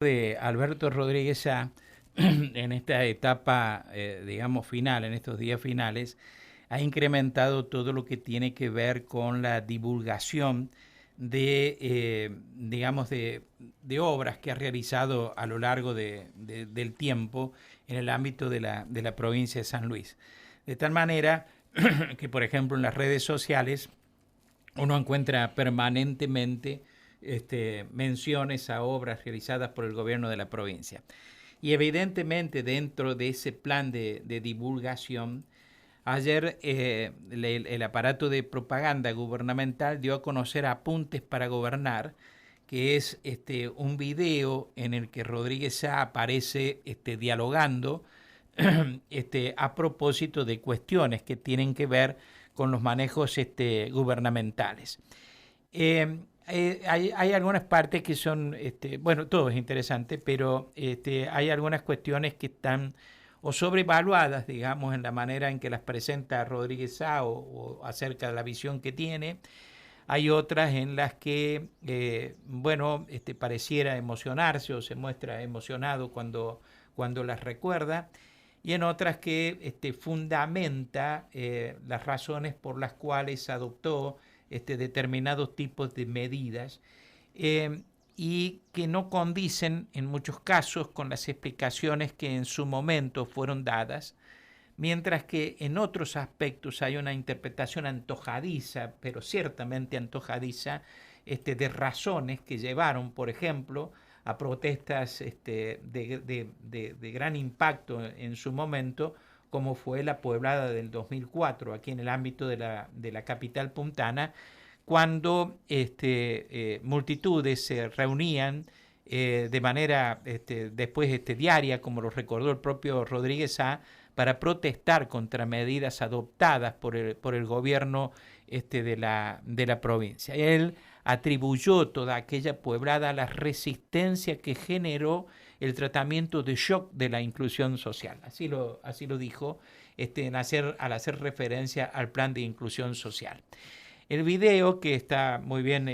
De Alberto Rodríguez Sá en esta etapa, digamos, final, en estos días finales, ha incrementado todo lo que tiene que ver con la divulgación digamos, de obras que ha realizado a lo largo del tiempo en el ámbito de la provincia de San Luis. De tal manera que, por ejemplo, en las redes sociales uno encuentra permanentemente menciones a obras realizadas por el gobierno de la provincia. Y evidentemente dentro de ese plan de divulgación, ayer el aparato de propaganda gubernamental dio a conocer Apuntes para Gobernar, que es un video en el que Rodríguez Sá aparece dialogando a propósito de cuestiones que tienen que ver con los manejos gubernamentales. Hay algunas partes que son, bueno, todo es interesante, pero hay algunas cuestiones que están o sobrevaluadas, digamos, en la manera en que las presenta Rodríguez Sá o acerca de la visión que tiene. Hay otras en las que, bueno, pareciera emocionarse o se muestra emocionado cuando las recuerda, y en otras que fundamenta las razones por las cuales adoptó determinados tipos de medidas eh, y que no condicen en muchos casos con las explicaciones que en su momento fueron dadas, mientras que en otros aspectos hay una interpretación antojadiza, pero ciertamente antojadiza, de razones que llevaron, por ejemplo, a protestas de gran impacto en su momento, como fue la Pueblada del 2004, aquí en el ámbito de la capital puntana, cuando multitudes se reunían de manera después diaria, como lo recordó el propio Rodríguez Sá, para protestar contra medidas adoptadas por el gobierno de la provincia. Él atribuyó toda aquella pueblada a la resistencia que generó el tratamiento de shock de la inclusión social. Así lo dijo al hacer referencia al plan de inclusión social. El video, que está muy bien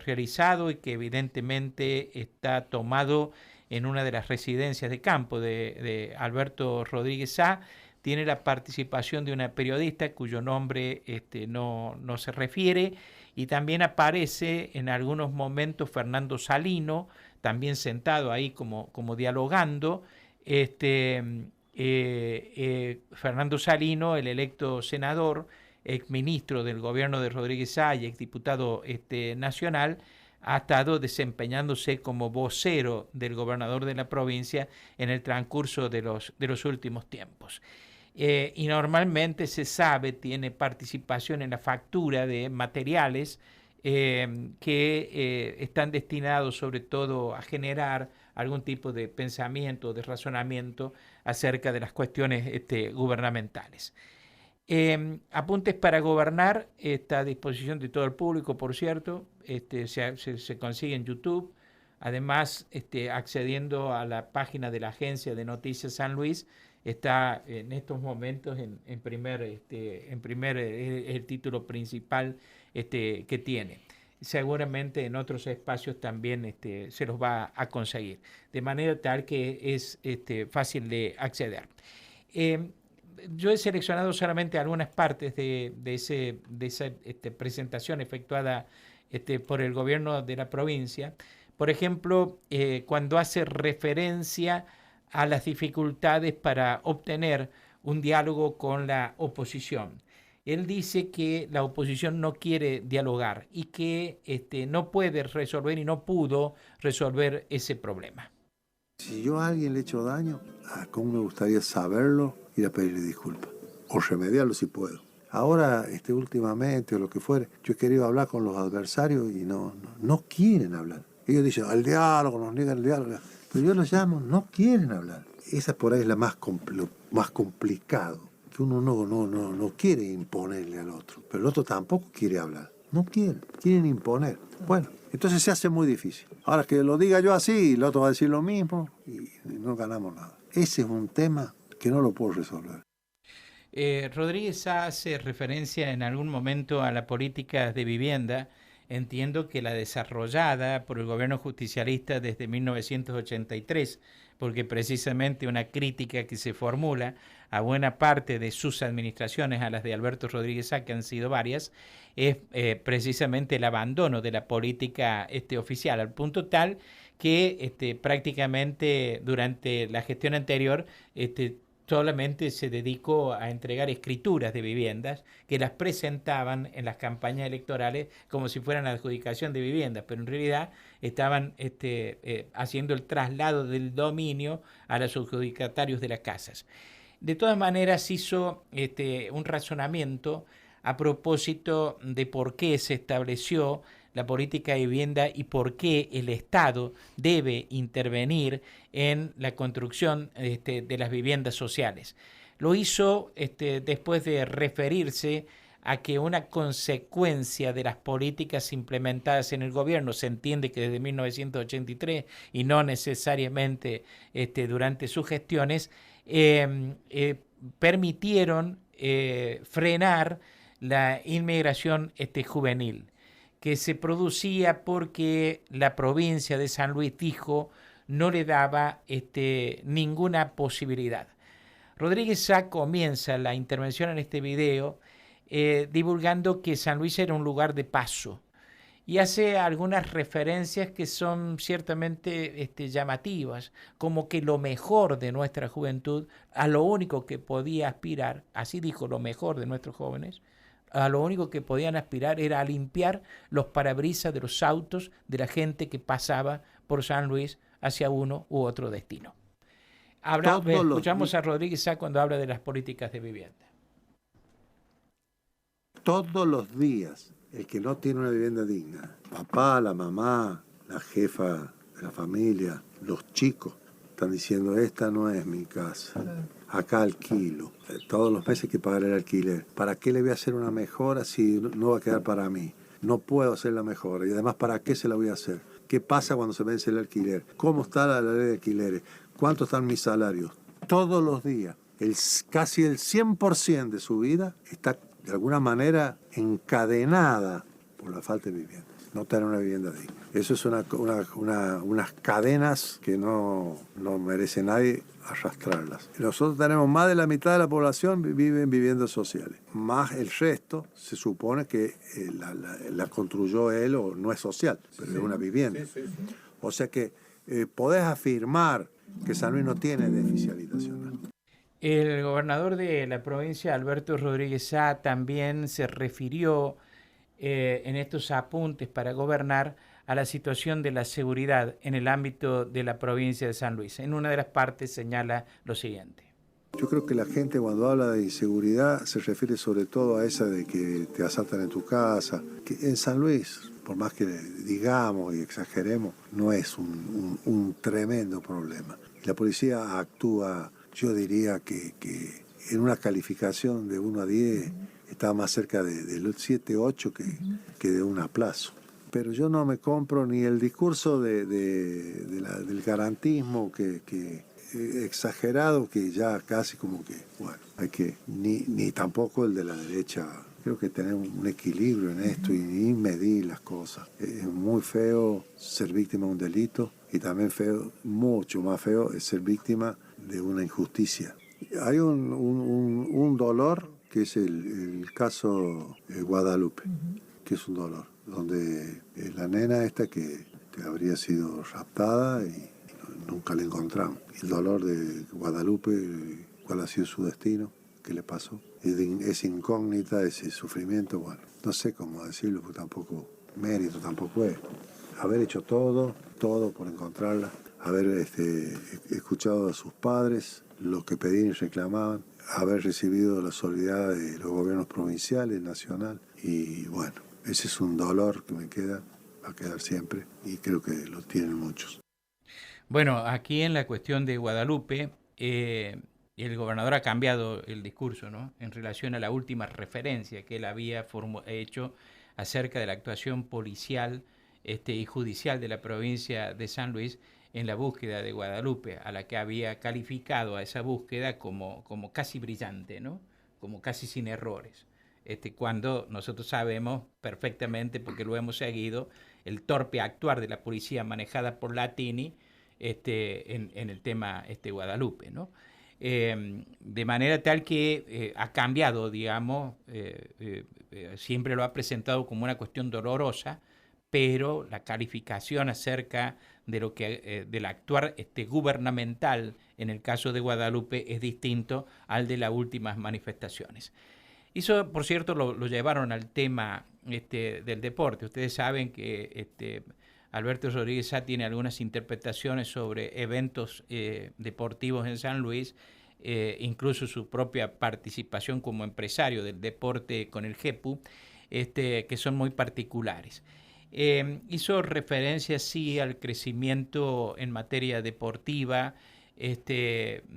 realizado y que evidentemente está tomado en una de las residencias de campo de Alberto Rodríguez Sá, tiene la participación de una periodista cuyo nombre no se refiere, y también aparece en algunos momentos Fernando Salino, también sentado ahí como dialogando. Fernando Salino, el electo senador, exministro del gobierno de Rodríguez Sá y exdiputado nacional, ha estado desempeñándose como vocero del gobernador de la provincia en el transcurso de los últimos tiempos. Y normalmente se sabe, tiene participación en la factura de materiales que están destinados sobre todo a generar algún tipo de pensamiento, de razonamiento acerca de las cuestiones gubernamentales. Apuntes para Gobernar está a disposición de todo el público, por cierto, se consigue en YouTube. Además, accediendo a la página de la Agencia de Noticias San Luis, está en estos momentos en primer, el título principal que tiene. Seguramente en otros espacios también se los va a conseguir, de manera tal que es fácil de acceder. Yo he seleccionado solamente algunas partes de esa presentación efectuada por el gobierno de la provincia. Por ejemplo, cuando hace referencia a las dificultades para obtener un diálogo con la oposición. Él dice que la oposición no quiere dialogar y que no puede resolver y no pudo resolver ese problema. Si yo a alguien le he hecho daño, ¿cómo me gustaría saberlo y ir a pedirle disculpas? O remediarlo si puedo. Ahora, últimamente, o lo que fuere, yo he querido hablar con los adversarios y no quieren hablar. Ellos dicen, el diálogo, nos niegan el diálogo. Pero yo los llamo, no quieren hablar. Esa por ahí es la más complicado. Que uno no quiere imponerle al otro. Pero el otro tampoco quiere hablar. No quieren imponer. Bueno, entonces se hace muy difícil. Ahora que lo diga yo así, el otro va a decir lo mismo y no ganamos nada. Ese es un tema que no lo puedo resolver. Rodríguez hace referencia en algún momento a la política de vivienda entiendo que la desarrollada por el gobierno justicialista desde 1983, porque precisamente una crítica que se formula a buena parte de sus administraciones, a las de Alberto Rodríguez Sá, que han sido varias, es precisamente el abandono de la política oficial, al punto tal que prácticamente durante la gestión anterior solamente se dedicó a entregar escrituras de viviendas que las presentaban en las campañas electorales como si fueran adjudicación de viviendas, pero en realidad estaban haciendo el traslado del dominio a los adjudicatarios de las casas. De todas maneras hizo un razonamiento a propósito de por qué se estableció la política de vivienda y por qué el Estado debe intervenir en la construcción de las viviendas sociales. Lo hizo después de referirse a que una consecuencia de las políticas implementadas en el gobierno, se entiende que desde 1983 y no necesariamente durante sus gestiones, permitieron frenar la inmigración juvenil, que se producía porque la provincia de San Luis dijo no le daba ninguna posibilidad. Rodríguez Sá comienza la intervención en este video divulgando que San Luis era un lugar de paso y hace algunas referencias que son ciertamente llamativas, como que lo mejor de nuestra juventud, a lo único que podía aspirar, así dijo, lo mejor de nuestros jóvenes, a lo único que podían aspirar era a limpiar los parabrisas de los autos de la gente que pasaba por San Luis hacia uno u otro destino. Escuchamos a Rodríguez Sá cuando habla de las políticas de vivienda. Todos los días, el que no tiene una vivienda digna, papá, la mamá, la jefa de la familia, los chicos, están diciendo, esta no es mi casa, acá alquilo. Todos los meses hay que pagar el alquiler. ¿Para qué le voy a hacer una mejora si no va a quedar para mí? No puedo hacer la mejora. Y además, ¿para qué se la voy a hacer? ¿Qué pasa cuando se vence el alquiler? ¿Cómo está la ley de alquileres? ¿Cuánto están mis salarios? Todos los días, casi el 100% de su vida está de alguna manera encadenada por la falta de vivienda. No tener una vivienda digna. Eso es unas cadenas que no merece nadie arrastrarlas. Nosotros tenemos más de la mitad de la población vive en viviendas sociales. Más el resto se supone que la construyó él o no es social, pero es una vivienda. O sea que podés afirmar que San Luis no tiene déficit habitacional. El gobernador de la provincia, Alberto Rodríguez Sá, también se refirió en estos apuntes para gobernar a la situación de la seguridad en el ámbito de la provincia de San Luis. En una de las partes señala lo siguiente. Yo creo que la gente cuando habla de inseguridad se refiere sobre todo a esa de que te asaltan en tu casa. Que en San Luis, por más que digamos y exageremos, no es un tremendo problema. La policía actúa, yo diría que en una calificación de 1 a 10 está más cerca del 7, 8 que de un aplazo. Pero yo no me compro ni el discurso del garantismo que exagerado, que ya casi como que, bueno, hay que, ni tampoco el de la derecha. Creo que tenemos un equilibrio en esto y medir las cosas. Es muy feo ser víctima de un delito y también feo, mucho más feo, es ser víctima de una injusticia. Hay un dolor que es el caso Guadalupe, que es un dolor, donde la nena esta que habría sido raptada y nunca la encontramos. El dolor de Guadalupe, cuál ha sido su destino, qué le pasó. Esa incógnita, ese sufrimiento, bueno, no sé cómo decirlo, porque tampoco mérito tampoco es. Haber hecho todo por encontrarla, haber escuchado a sus padres, lo que pedían y reclamaban, haber recibido la solidaridad de los gobiernos provinciales, nacional, y bueno, ese es un dolor que me queda, va a quedar siempre, y creo que lo tienen muchos. Bueno, aquí en la cuestión de Guadalupe, el gobernador ha cambiado el discurso, ¿no? En relación a la última referencia que él había hecho acerca de la actuación policial y judicial de la provincia de San Luis en la búsqueda de Guadalupe, a la que había calificado a esa búsqueda como casi brillante, ¿no? Como casi sin errores. cuando nosotros sabemos perfectamente, porque lo hemos seguido, el torpe actuar de la policía manejada por Latini en el tema Guadalupe, ¿no? De manera tal que ha cambiado, digamos, siempre lo ha presentado como una cuestión dolorosa, pero la calificación acerca de lo que del actuar gubernamental en el caso de Guadalupe es distinto al de las últimas manifestaciones. Eso, por cierto, lo llevaron al tema del deporte. Ustedes saben que Alberto Rodríguez Sá tiene algunas interpretaciones sobre eventos deportivos en San Luis, incluso su propia participación como empresario del deporte con el GEPU, que son muy particulares. Hizo referencia, sí, al crecimiento en materia deportiva, de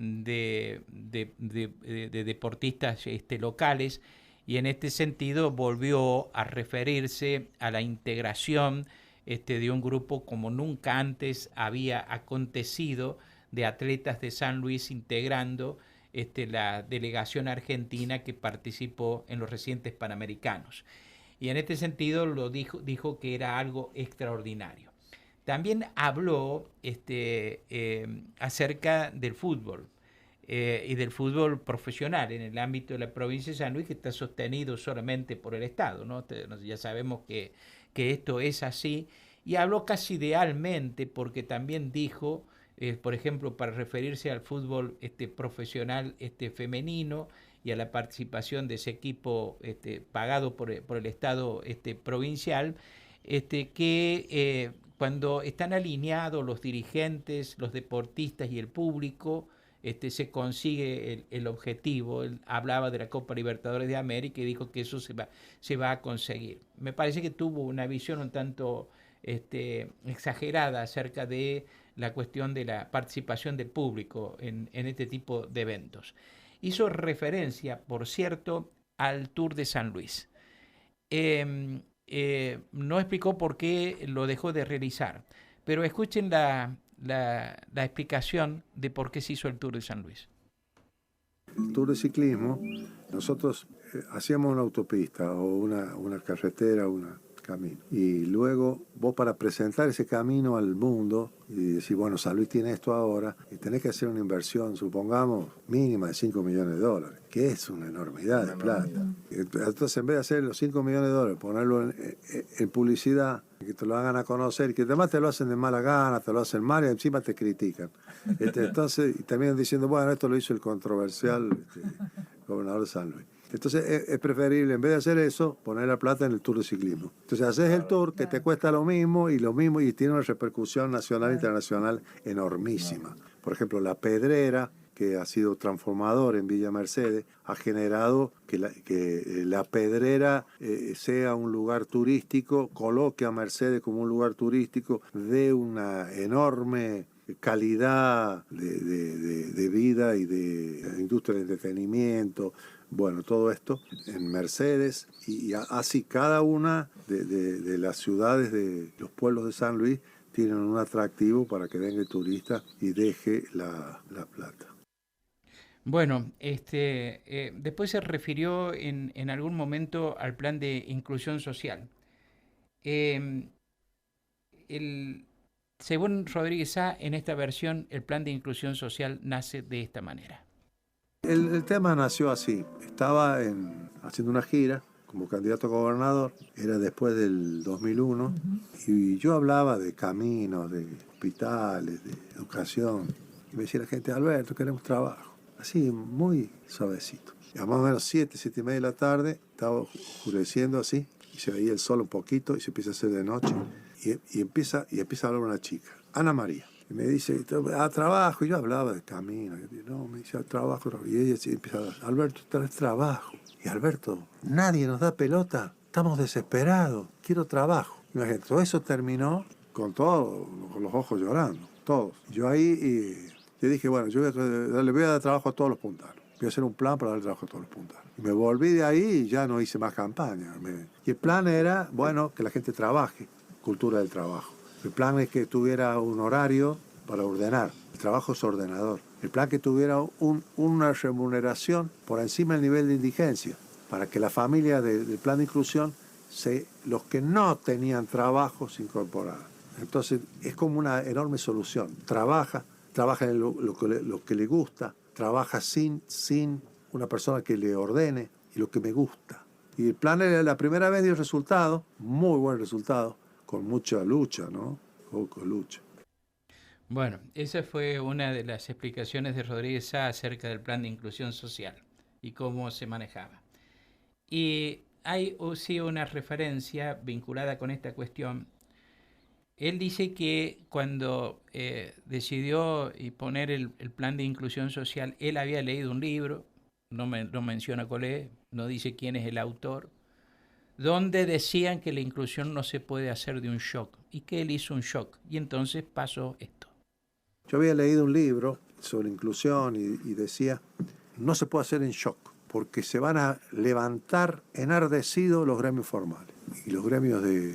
deportistas locales, y en este sentido volvió a referirse a la integración de un grupo como nunca antes había acontecido, de atletas de San Luis integrando la delegación argentina que participó en los recientes Panamericanos. Y en este sentido dijo que era algo extraordinario. También habló acerca del fútbol y del fútbol profesional en el ámbito de la provincia de San Luis, que está sostenido solamente por el Estado, ¿no? Ya sabemos que esto es así, y habló casi idealmente porque también dijo, por ejemplo, para referirse al fútbol profesional femenino y a la participación de ese equipo pagado por el Estado provincial, que cuando están alineados los dirigentes, los deportistas y el público, se consigue el objetivo. Él hablaba de la Copa Libertadores de América y dijo que eso se va a conseguir. Me parece que tuvo una visión un tanto exagerada acerca de la cuestión de la participación del público en este tipo de eventos. Hizo referencia, por cierto, al Tour de San Luis. No explicó por qué lo dejó de realizar, pero escuchen la explicación de por qué se hizo el Tour de San Luis. El Tour de ciclismo, nosotros hacíamos una autopista o una carretera, una camino. Y luego vos, para presentar ese camino al mundo y decir, bueno, San Luis tiene esto ahora, y tenés que hacer una inversión, supongamos, mínima de $5 millones, que es una enormidad de plata. Entonces, en vez de hacer los $5 millones, ponerlo en publicidad, que te lo hagan a conocer, que además te lo hacen de mala gana, te lo hacen mal y encima te critican. Entonces, y terminan diciendo, bueno, esto lo hizo el controversial gobernador de San Luis. Entonces es preferible, en vez de hacer eso, poner la plata en el Tour de ciclismo. Entonces haces el Tour que te cuesta lo mismo y tiene una repercusión nacional e internacional enormísima. Por ejemplo, La Pedrera, que ha sido transformador en Villa Mercedes, ha generado que la Pedrera sea un lugar turístico, coloque a Mercedes como un lugar turístico de una enorme calidad de vida y de industria de entretenimiento. Bueno, todo esto en Mercedes, y así cada una de las ciudades de los pueblos de San Luis tienen un atractivo para que venga el turista y deje la plata. Bueno, después se refirió en algún momento al plan de inclusión social. Eh, Según Rodríguez Sá, en esta versión, el plan de inclusión social nace de esta manera. El tema nació así. Estaba haciendo una gira como candidato a gobernador, era después del 2001, y yo hablaba de caminos, de hospitales, de educación. Y me decía la gente, Alberto, queremos trabajo. Así, muy suavecito. Y a más o menos 7:30 de la tarde, estaba oscureciendo así, y se veía el sol un poquito, y se empieza a hacer de noche, y empieza a hablar una chica, Ana María. Y me dice, trabajo. Y yo hablaba de camino. Y yo, no, me dice, trabajo. Y ella empieza a hablar, Alberto, traes trabajo. Y Alberto, nadie nos da pelota. Estamos desesperados. Quiero trabajo. Imagínate, todo eso terminó con los ojos llorando. Todos. Yo ahí le dije, bueno, yo le voy a dar trabajo a todos los puntanos. Voy a hacer un plan para dar trabajo a todos los puntanos. Y me volví de ahí y ya no hice más campaña. Y el plan era, bueno, que la gente trabaje. Cultura del trabajo. El plan es que tuviera un horario para ordenar. El trabajo es ordenador. El plan que tuviera una remuneración por encima del nivel de indigencia, para que la familia del plan de inclusión, los que no tenían trabajo se incorporaran. Entonces es como una enorme solución. Trabaja en lo que le gusta, trabaja sin una persona que le ordene y lo que me gusta. Y el plan la primera vez dio resultado, muy buen resultado, con mucha lucha, ¿no? Con lucha. Bueno, esa fue una de las explicaciones de Rodríguez Sá acerca del plan de inclusión social y cómo se manejaba. Y hay sí una referencia vinculada con esta cuestión. Él dice que cuando decidió poner el plan de inclusión social, él había leído un libro, no menciona cuál es, no dice quién es el autor, donde decían que la inclusión no se puede hacer de un shock, y que él hizo un shock, y entonces pasó esto. Yo había leído un libro sobre inclusión y decía, no se puede hacer en shock, porque se van a levantar enardecidos los gremios formales. Y los gremios de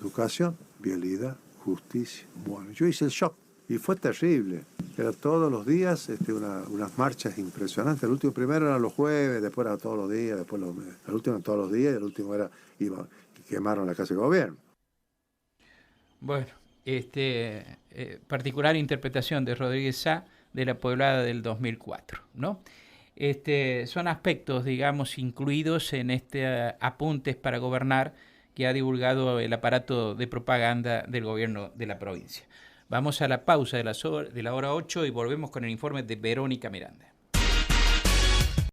educación, vialidad, justicia. Bueno, yo hice el shock y fue terrible. Era todos los días unas marchas impresionantes. El último primero eran los jueves, después era todos los días, después el último todos los días, y el último era iban y quemaron la casa de gobierno. Bueno, particular interpretación de Rodríguez Sá de la Pueblada del 2004, ¿no? Son aspectos, digamos, incluidos en apuntes para gobernar que ha divulgado el aparato de propaganda del gobierno de la provincia. Vamos a la pausa de la hora 8 y volvemos con el informe de Verónica Miranda.